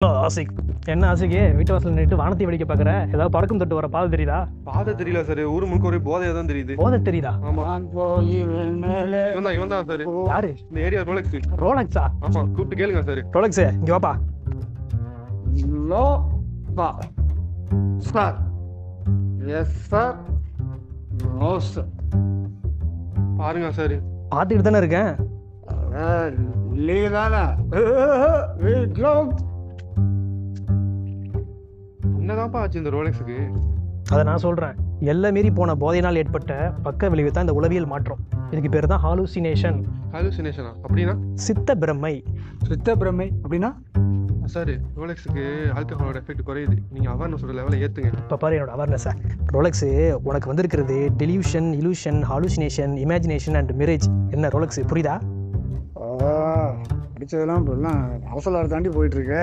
ஆசிக் என்ன ஆசிக்கு வீட்டு வாசல் நின்று வானத்தை வெடிக்க பாக்குற ஏதாவது பறக்கும் தொட்டு வர பாதை தெரியுதா? பாதை தெரியல சார், ஊரு முழுக்க ஒரே போதையா தான் தெரியுது. போதை தெரியுதா? ஆமா, இவன் தான் சார். யாரு? இந்த ஏரியா ரோலெக்ஸ். ரோலக்ஸா? ஆமா, கூப்பிட்டு கேளுங்க சார். ரோலக்ஸ் இங்க வாப்பா. No, sir. Yes, sir. No, sir. பாருங்க சார். பாத்துக்கிட்டு தானே இருக்கேன். இல்லைதானா? என்னதான்ப்பா ஆச்சு இந்த ரோலெக்ஸுக்கு? அதை நான் சொல்றேன். எல்லை மீறி போன போதையினால் ஏற்பட்ட பக்க விளைவு தான் இந்த உளவியல் மாற்றம். இதுக்கு பேர் தான் ஹாலுசினேஷன். ஹாலுசினேஷனா? அப்படின்னா? சித்த பிரமை. சித்த பிரமை அப்படின்னா? சார், ரோலெக்ஸுக்கு ஆல்கஹாலோட எஃபெக்ட் குறையுது. நீங்க அவேர்னஸோட லெவலை ஏத்துங்க. இப்போ பாரு என்னோட அவேர்னஸை. ரோலக்ஸ் உனக்கு வந்திருக்கிறது delusion, illusion, hallucination, imagination and mirage. என்ன ரோலக்ஸ் புரியுதா? படிச்சதெல்லாம் இப்பெல்லாம் அவசரம் தாண்டி போயிட்டு இருக்கு.